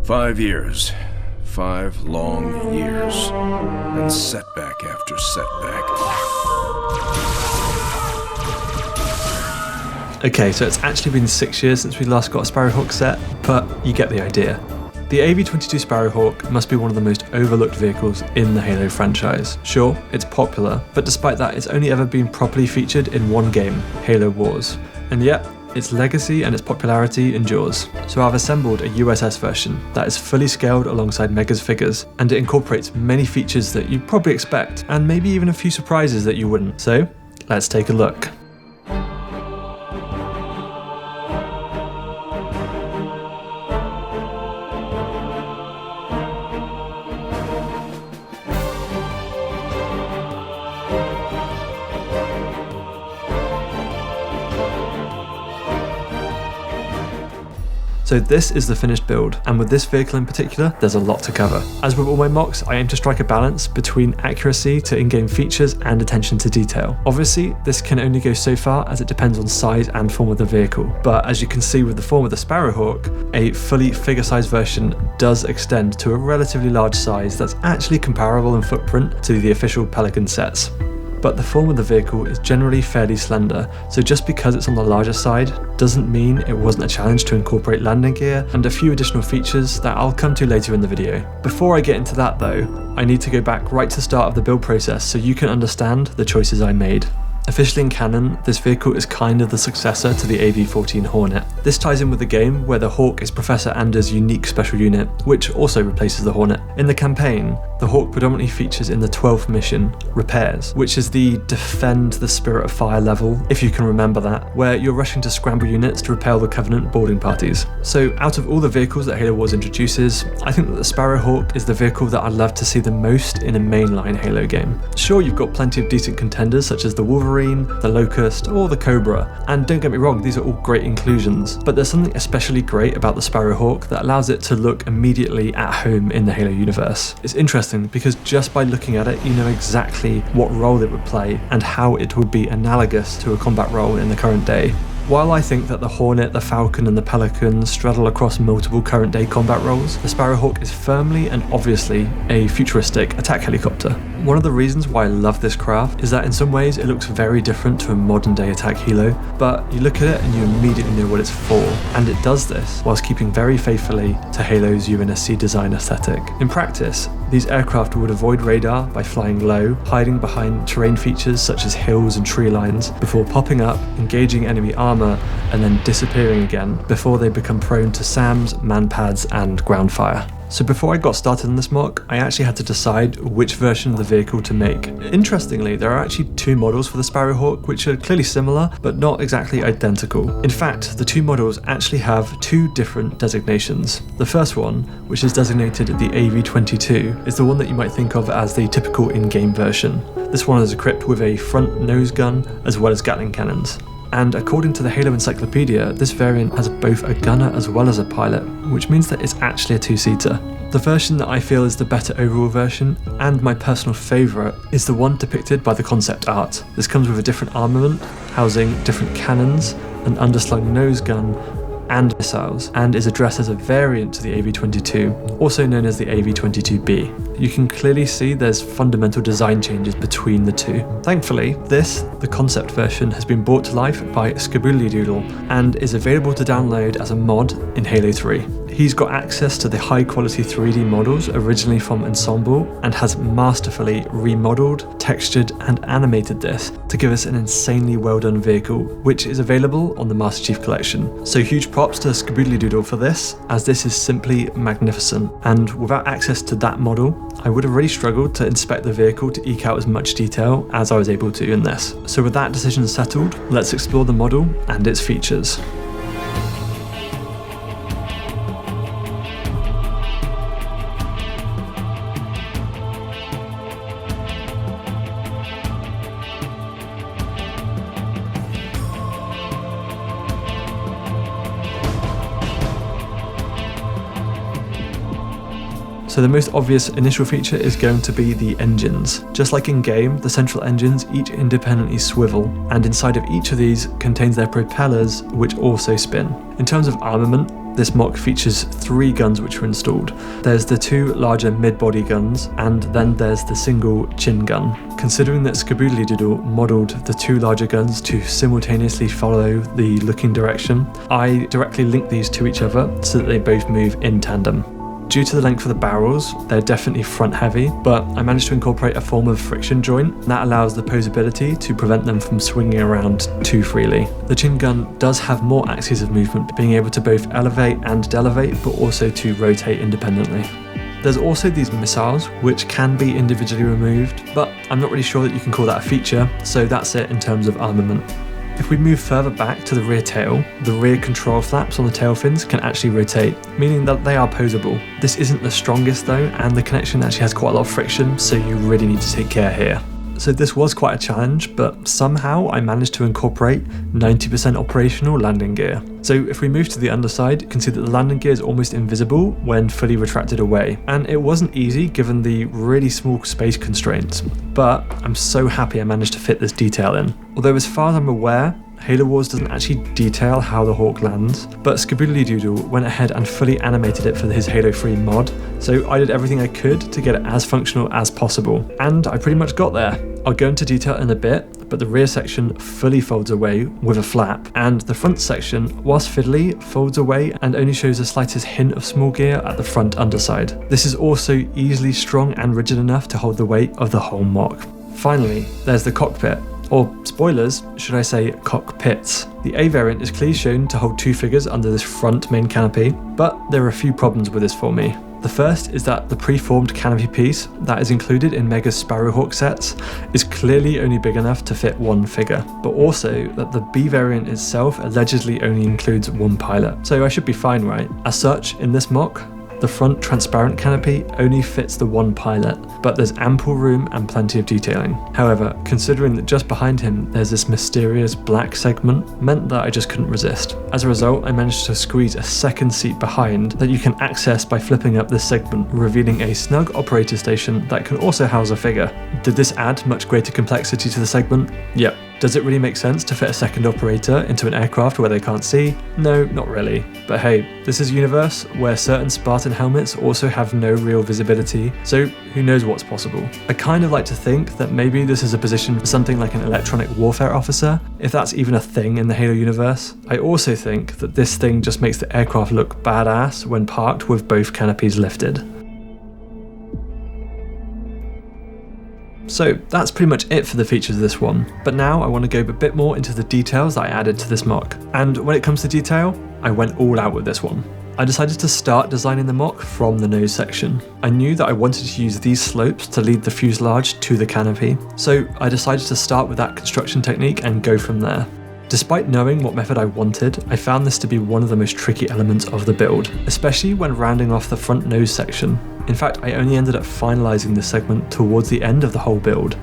5 years. 5 long years. And setback after setback. Okay, so it's actually been 6 years since we last got a Sparrowhawk set, but you get the idea. The AV-22 Sparrowhawk must be one of the most overlooked vehicles in the Halo franchise. Sure, it's popular, but despite that, it's only ever been properly featured in one game, Halo Wars. And yet, its legacy and its popularity endures. So I've assembled a USS version that is fully scaled alongside Mega's figures, and it incorporates many features that you'd probably expect, and maybe even a few surprises that you wouldn't. So, let's take a look. So this is the finished build, and with this vehicle in particular, there's a lot to cover. As with all my mocks, I aim to strike a balance between accuracy to in-game features and attention to detail. Obviously, this can only go so far as it depends on size and form of the vehicle, but as you can see with the form of the Sparrowhawk, a fully figure-sized version does extend to a relatively large size that's actually comparable in footprint to the official Pelican sets. But the form of the vehicle is generally fairly slender, so just because it's on the larger side doesn't mean it wasn't a challenge to incorporate landing gear and a few additional features that I'll come to later in the video. Before I get into that though, I need to go back right to the start of the build process so you can understand the choices I made. Officially in canon, this vehicle is kind of the successor to the AV-14 Hornet. This ties in with the game where the Hawk is Professor Anders' unique special unit, which also replaces the Hornet. In the campaign, the Hawk predominantly features in the 12th mission, Repairs, which is the Defend the Spirit of Fire level, if you can remember that, where you're rushing to scramble units to repel the Covenant boarding parties. So out of all the vehicles that Halo Wars introduces, I think that the Sparrowhawk is the vehicle that I'd love to see the most in a mainline Halo game. Sure, you've got plenty of decent contenders such as the Wolverine, the Locust, or the Cobra, and don't get me wrong, these are all great inclusions, but there's something especially great about the Sparrowhawk that allows it to look immediately at home in the Halo universe. It's interesting because just by looking at it, you know exactly what role it would play and how it would be analogous to a combat role in the current day. While I think that the Hornet, the Falcon and the Pelican straddle across multiple current day combat roles, the Sparrowhawk is firmly and obviously a futuristic attack helicopter. One of the reasons why I love this craft is that in some ways it looks very different to a modern day attack helo, but you look at it and you immediately know what it's for, and it does this whilst keeping very faithfully to Halo's UNSC design aesthetic. In practice, these aircraft would avoid radar by flying low, hiding behind terrain features such as hills and tree lines, before popping up, engaging enemy armor, and then disappearing again before they become prone to SAMs, man-pads, and ground fire. So before I got started on this mock, I actually had to decide which version of the vehicle to make. Interestingly, there are actually 2 models for the Sparrowhawk, which are clearly similar, but not exactly identical. In fact, the 2 models actually have 2 different designations. The first one, which is designated the AV-22, is the one that you might think of as the typical in-game version. This one is equipped with a front nose gun, as well as Gatling cannons. And according to the Halo Encyclopedia, this variant has both a gunner as well as a pilot, which means that it's actually a 2-seater. The version that I feel is the better overall version, and my personal favourite, is the one depicted by the concept art. This comes with a different armament, housing different cannons, an underslung nose gun, and missiles, and is addressed as a variant to the AV-22, also known as the AV-22B. You can clearly see there's fundamental design changes between the two. Thankfully, the concept version, has been brought to life by Skaboodly Doodle and is available to download as a mod in Halo 3. He's got access to the high quality 3D models originally from Ensemble and has masterfully remodeled, textured and animated this to give us an insanely well done vehicle, which is available on the Master Chief Collection. So huge props to Skaboodly Doodle for this, as this is simply magnificent, and without access to that model, I would have really struggled to inspect the vehicle to eke out as much detail as I was able to in this. So with that decision settled, let's explore the model and its features. So the most obvious initial feature is going to be the engines. Just like in game, the central engines each independently swivel, and inside of each of these contains their propellers, which also spin. In terms of armament, This mock features 3 guns which were installed. There's the 2 larger mid-body guns, and then there's the single chin gun. Considering that Skaboodly-Doodle modelled the 2 larger guns to simultaneously follow the looking direction, I directly linked these to each other so that they both move in tandem. Due to the length of the barrels, they're definitely front heavy, but I managed to incorporate a form of friction joint that allows the posability to prevent them from swinging around too freely. The chin gun does have more axes of movement, being able to both elevate and delevate, but also to rotate independently. There's also these missiles, which can be individually removed, but I'm not really sure that you can call that a feature, so that's it in terms of armament. If we move further back to the rear tail, the rear control flaps on the tail fins can actually rotate, meaning that they are posable. This isn't the strongest though, and the connection actually has quite a lot of friction, so you really need to take care here. So this was quite a challenge, but somehow I managed to incorporate 90% operational landing gear. So if we move to the underside, you can see that the landing gear is almost invisible when fully retracted away. And it wasn't easy given the really small space constraints, but I'm so happy I managed to fit this detail in. Although as far as I'm aware, Halo Wars doesn't actually detail how the Hawk lands, but Skaboodly-Doodle went ahead and fully animated it for his Halo 3 mod, so I did everything I could to get it as functional as possible, and I pretty much got there. I'll go into detail in a bit, but the rear section fully folds away with a flap, and the front section, whilst fiddly, folds away and only shows the slightest hint of small gear at the front underside. This is also easily strong and rigid enough to hold the weight of the whole mock. Finally, there's the cockpit. Or spoilers, should I say cockpits. The A variant is clearly shown to hold 2 figures under this front main canopy, but there are a few problems with this for me. The first is that the preformed canopy piece that is included in Mega's Sparrowhawk sets is clearly only big enough to fit 1 figure, but also that the B variant itself allegedly only includes 1 pilot, so I should be fine, right? As such, in this mock, the front transparent canopy only fits the 1 pilot, but there's ample room and plenty of detailing. However, considering that just behind him there's this mysterious black segment, meant that I just couldn't resist. As a result, I managed to squeeze a second seat behind that you can access by flipping up this segment, revealing a snug operator station that can also house a figure. Did this add much greater complexity to the segment? Yep. Does it really make sense to fit a second operator into an aircraft where they can't see? No, not really. But hey, this is a universe where certain Spartan helmets also have no real visibility, so who knows what's possible. I kind of like to think that maybe this is a position for something like an electronic warfare officer, if that's even a thing in the Halo universe. I also think that this thing just makes the aircraft look badass when parked with both canopies lifted. So that's pretty much it for the features of this one, but now I want to go a bit more into the details that I added to this mock. And when it comes to detail, I went all out with this one. I decided to start designing the mock from the nose section. I knew that I wanted to use these slopes to lead the fuselage to the canopy, so I decided to start with that construction technique and go from there. Despite knowing what method I wanted, I found this to be one of the most tricky elements of the build, especially when rounding off the front nose section. In fact, I only ended up finalising this segment towards the end of the whole build.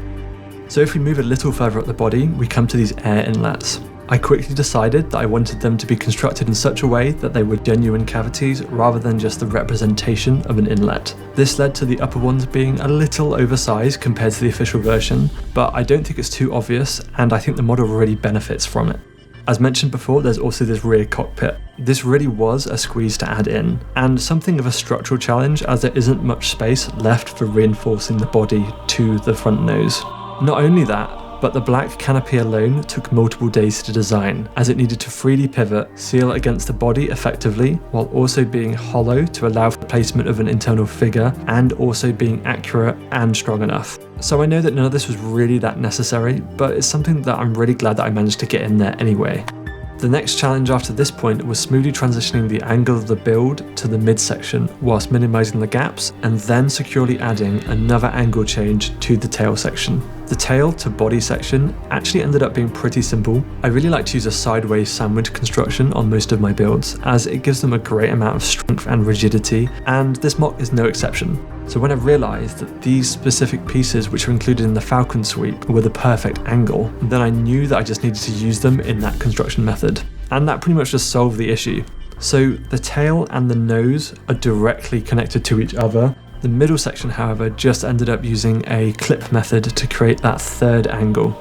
So if we move a little further up the body, we come to these air inlets. I quickly decided that I wanted them to be constructed in such a way that they were genuine cavities rather than just the representation of an inlet. This led to the upper ones being a little oversized compared to the official version, but I don't think it's too obvious, and I think the model really benefits from it. As mentioned before, there's also this rear cockpit. This really was a squeeze to add in, and something of a structural challenge as there isn't much space left for reinforcing the body to the front nose. Not only that, but the black canopy alone took multiple days to design, as it needed to freely pivot, seal against the body effectively, while also being hollow to allow for the placement of an internal figure, and also being accurate and strong enough. So I know that none of this was really that necessary, but it's something that I'm really glad that I managed to get in there anyway. The next challenge after this point was smoothly transitioning the angle of the build to the midsection whilst minimizing the gaps, and then securely adding another angle change to the tail section. The tail to body section actually ended up being pretty simple. I really like to use a sideways sandwich construction on most of my builds, as it gives them a great amount of strength and rigidity, and this mock is no exception. So when I realised that these specific pieces which are included in the Falcon sweep were the perfect angle, then I knew that I just needed to use them in that construction method. And that pretty much just solved the issue. So the tail and the nose are directly connected to each other. The middle section, however, just ended up using a clip method to create that third angle.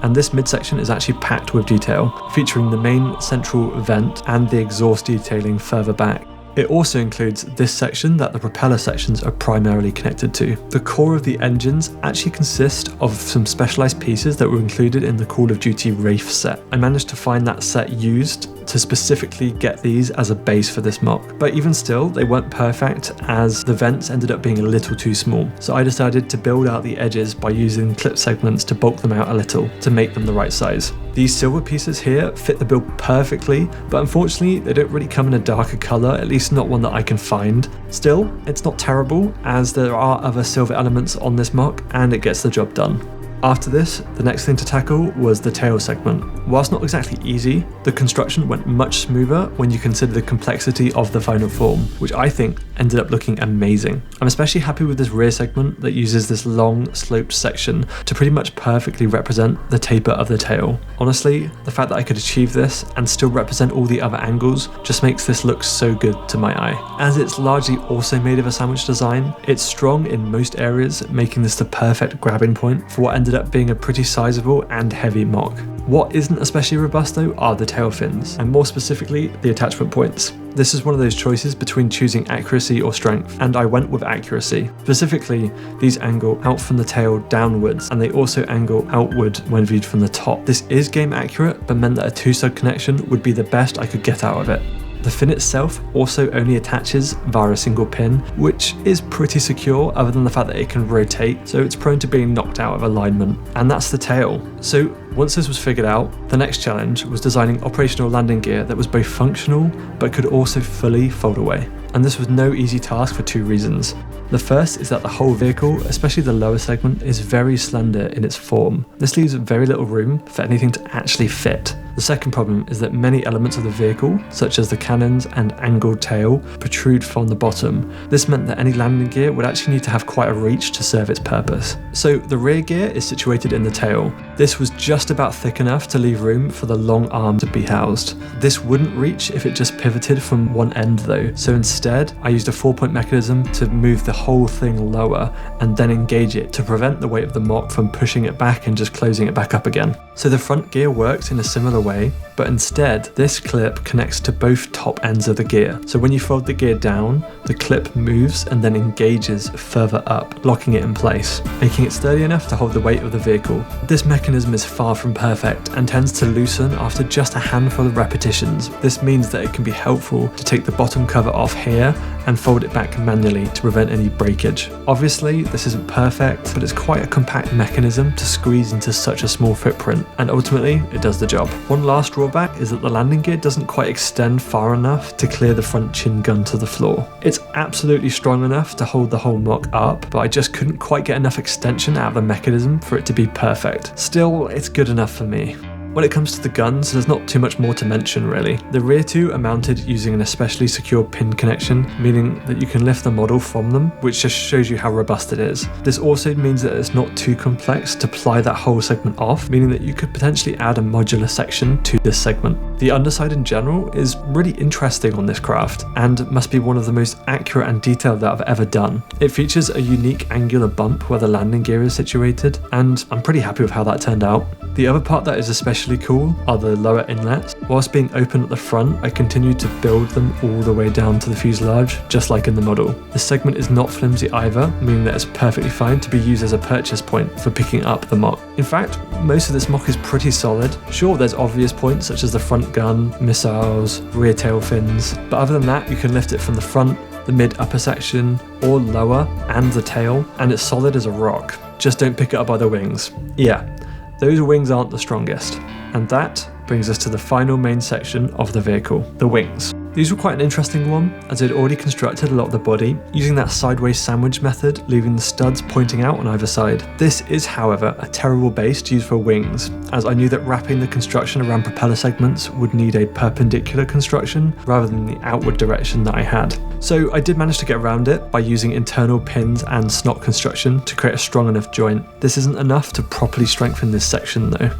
and this midsection is actually packed with detail, featuring the main central vent and the exhaust detailing further back. It also includes this section that the propeller sections are primarily connected to. The core of the engines actually consist of some specialized pieces that were included in the Call of Duty Wraith set. I managed to find that set used to specifically get these as a base for this mock, but even still they weren't perfect as the vents ended up being a little too small, so I decided to build out the edges by using clip segments to bulk them out a little to make them the right size. These silver pieces here fit the build perfectly, but unfortunately they don't really come in a darker color, at least not one that I can find. Still, it's not terrible as there are other silver elements on this mock and it gets the job done. After this, the next thing to tackle was the tail segment. Whilst not exactly easy, the construction went much smoother when you consider the complexity of the final form, which I think ended up looking amazing. I'm especially happy with this rear segment that uses this long sloped section to pretty much perfectly represent the taper of the tail. Honestly, the fact that I could achieve this and still represent all the other angles just makes this look so good to my eye. As it's largely also made of a sandwich design, it's strong in most areas, making this the perfect grabbing point for what ended up being a pretty sizable and heavy mock. What isn't especially robust though are the tail fins, and more specifically the attachment points. This is one of those choices between choosing accuracy or strength, and I went with accuracy. Specifically, these angle out from the tail downwards, and they also angle outward when viewed from the top. This is game accurate, but meant that a 2-stud connection would be the best I could get out of it. The fin itself also only attaches via a single pin, which is pretty secure other than the fact that it can rotate, so it's prone to being knocked out of alignment. And that's the tail. So once this was figured out, the next challenge was designing operational landing gear that was both functional but could also fully fold away. And this was no easy task for 2 reasons. The first is that the whole vehicle, especially the lower segment, is very slender in its form. This leaves very little room for anything to actually fit. The second problem is that many elements of the vehicle, such as the cannons and angled tail, protrude from the bottom. This meant that any landing gear would actually need to have quite a reach to serve its purpose. So the rear gear is situated in the tail. This was just about thick enough to leave room for the long arm to be housed. This wouldn't reach if it just pivoted from one end though, so instead I used a 4-point mechanism to move the whole thing lower and then engage it to prevent the weight of the mock from pushing it back and just closing it back up again. So the front gear works in a similar way, but instead this clip connects to both top ends of the gear. So when you fold the gear down, the clip moves and then engages further up, locking it in place, making it sturdy enough to hold the weight of the vehicle. This mechanism is far from perfect and tends to loosen after just a handful of repetitions. This means that it can be helpful to take the bottom cover off here and fold it back manually to prevent any breakage. Obviously, this isn't perfect, but it's quite a compact mechanism to squeeze into such a small footprint, and ultimately, it does the job. One last drawback is that the landing gear doesn't quite extend far enough to clear the front chin gun to the floor. It's absolutely strong enough to hold the whole mock up, but I just couldn't quite get enough extension out of the mechanism for it to be perfect. Still, it's good enough for me. When it comes to the guns, there's not too much more to mention really. The rear 2 are mounted using an especially secure pin connection, meaning that you can lift the model from them, which just shows you how robust it is. This also means that it's not too complex to ply that whole segment off, meaning that you could potentially add a modular section to this segment. The underside in general is really interesting on this craft, and must be one of the most accurate and detailed that I've ever done. It features a unique angular bump where the landing gear is situated, and I'm pretty happy with how that turned out. The other part that is especially cool are the lower inlets. Whilst being open at the front, I continued to build them all the way down to the fuselage, just like in the model. This segment is not flimsy either, meaning that it's perfectly fine to be used as a purchase point for picking up the mock. In fact, most of this mock is pretty solid. Sure, there's obvious points such as the front gun, missiles, rear tail fins, but other than that, you can lift it from the front, the mid-upper section, or lower, and the tail, and it's solid as a rock. Just don't pick it up by the wings. Yeah. Those wings aren't the strongest. And that brings us to the final main section of the vehicle, the wings. These were quite an interesting one, as I'd already constructed a lot of the body, using that sideways sandwich method, leaving the studs pointing out on either side. This is, however, a terrible base to use for wings, as I knew that wrapping the construction around propeller segments would need a perpendicular construction, rather than the outward direction that I had. So I did manage to get around it by using internal pins and snot construction to create a strong enough joint. This isn't enough to properly strengthen this section though.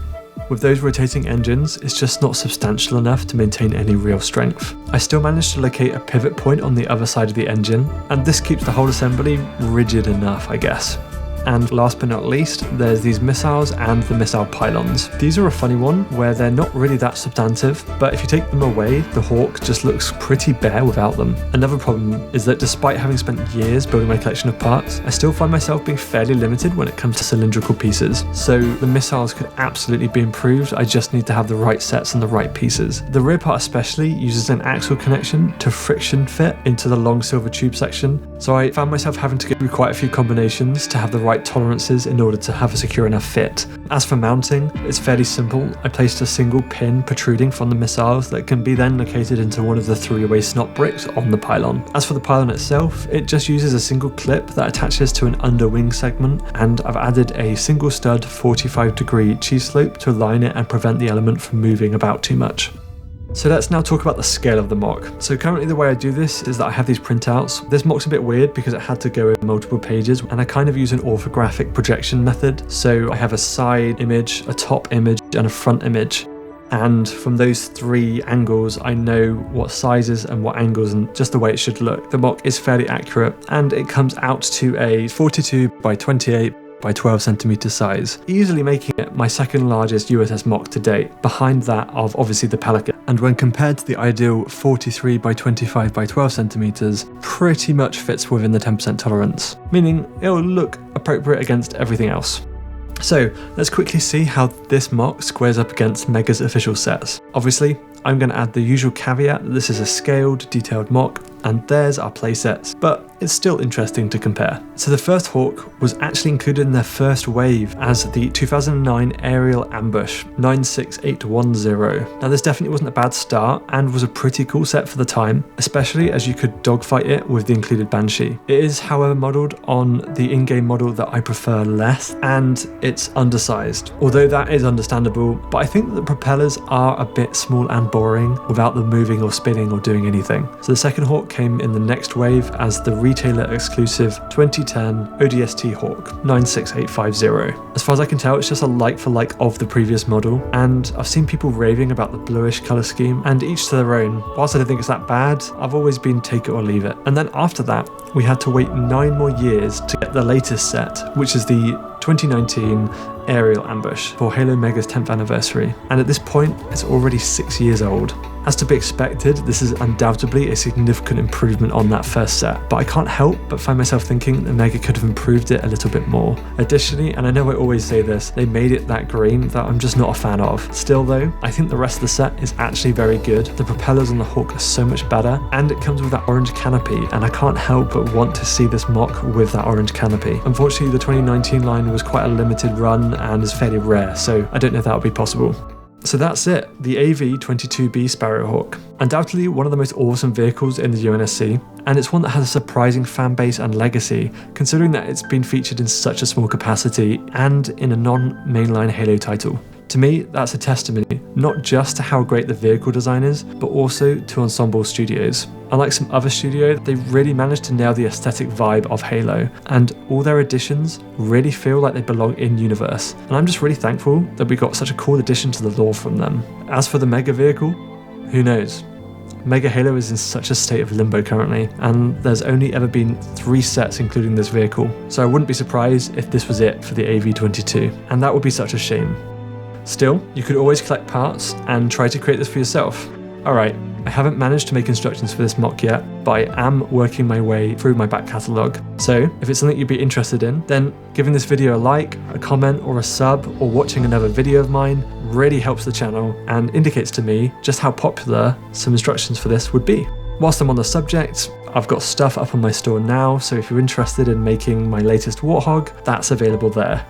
With those rotating engines, it's just not substantial enough to maintain any real strength. I still managed to locate a pivot point on the other side of the engine, and this keeps the whole assembly rigid enough, I guess. And last but not least, there's these missiles and the missile pylons. These are a funny one where they're not really that substantive, but if you take them away, the Hawk just looks pretty bare without them. Another problem is that despite having spent years building my collection of parts, I still find myself being fairly limited when it comes to cylindrical pieces. So the missiles could absolutely be improved, I just need to have the right sets and the right pieces. The rear part especially uses an axle connection to friction fit into the long silver tube section, so I found myself having to go through quite a few combinations to have the right tolerances in order to have a secure enough fit. As for mounting, it's fairly simple. I placed a single pin protruding from the missiles that can be then located into one of the 3-way snot bricks on the pylon. As for the pylon itself, it just uses a single clip that attaches to an underwing segment, and I've added a single stud 45-degree cheese slope to align it and prevent the element from moving about too much. So let's now talk about the scale of the MOC. So currently the way I do this is that I have these printouts. This MOC's a bit weird because it had to go in multiple pages, and I kind of use an orthographic projection method. So I have a side image, a top image, and a front image. And from those 3 angles, I know what sizes and what angles and just the way it should look. The MOC is fairly accurate, and it comes out to a 42 by 28 by 12 centimeter size, easily making it my second largest USS MOC to date, behind that of obviously the Pelican. And when compared to the ideal 43 by 25 by 12 centimeters, pretty much fits within the 10% tolerance, meaning it'll look appropriate against everything else. So let's quickly see how this MOC squares up against Mega's official sets. Obviously, I'm going to add the usual caveat that this is a scaled, detailed MOC, and there's our playsets, but it's still interesting to compare. So the first Hawk was actually included in their first wave as the 2009 Aerial Ambush 96810. Now this definitely wasn't a bad start and was a pretty cool set for the time, especially as you could dogfight it with the included Banshee. It is however modelled on the in-game model that I prefer less, and it's undersized. Although that is understandable, but I think that the propellers are a bit small and boring without them moving or spinning or doing anything. So the second Hawk came in the next wave as the retailer exclusive 2010 ODST Hawk 96850. As far as I can tell, it's just a like for like of the previous model, and I've seen people raving about the bluish colour scheme, and each to their own. Whilst I don't think it's that bad, I've always been take it or leave it. And then after that, we had to wait 9 more years to get the latest set, which is the 2019 Aerial Ambush for Halo Mega's 10th anniversary, and at this point it's already 6 years old. As to be expected, this is undoubtedly a significant improvement on that first set, but I can't help but find myself thinking that Mega could have improved it a little bit more. Additionally, and I know I always say this, they made it that green that I'm just not a fan of. Still though, I think the rest of the set is actually very good. The propellers on the Hawk are so much better, and it comes with that orange canopy, and I can't help but want to see this MOC with that orange canopy. Unfortunately, the 2019 line was quite a limited run and is fairly rare, so I don't know if that would be possible. So that's it, the AV-22 Sparrowhawk. Undoubtedly one of the most awesome vehicles in the UNSC, and it's one that has a surprising fan base and legacy, considering that it's been featured in such a small capacity and in a non-mainline Halo title. To me, that's a testimony, not just to how great the vehicle design is, but also to Ensemble Studios. Unlike some other studios, they really managed to nail the aesthetic vibe of Halo, and all their additions really feel like they belong in universe. And I'm just really thankful that we got such a cool addition to the lore from them. As for the Mega vehicle, who knows? Mega Halo is in such a state of limbo currently, and there's only ever been 3 sets including this vehicle, so I wouldn't be surprised if this was it for the AV-22, and that would be such a shame. Still, you could always collect parts and try to create this for yourself. Alright, I haven't managed to make instructions for this MOC yet, but I am working my way through my back catalogue. So, if it's something you'd be interested in, then giving this video a like, a comment or a sub, or watching another video of mine really helps the channel and indicates to me just how popular some instructions for this would be. Whilst I'm on the subject, I've got stuff up on my store now, so if you're interested in making my latest Warthog, that's available there.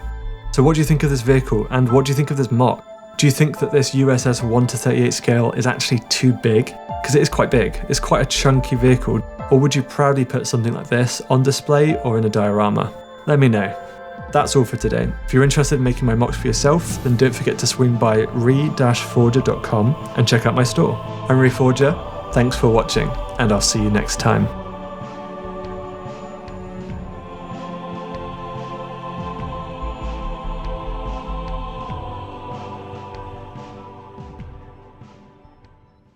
So what do you think of this vehicle, and what do you think of this MOC? Do you think that this USS 1:38 scale is actually too big? Because it is quite big, it's quite a chunky vehicle. Or would you proudly put something like this on display or in a diorama? Let me know. That's all for today. If you're interested in making my MOCs for yourself, then don't forget to swing by re-forger.com and check out my store. I'm Reforger, thanks for watching, and I'll see you next time.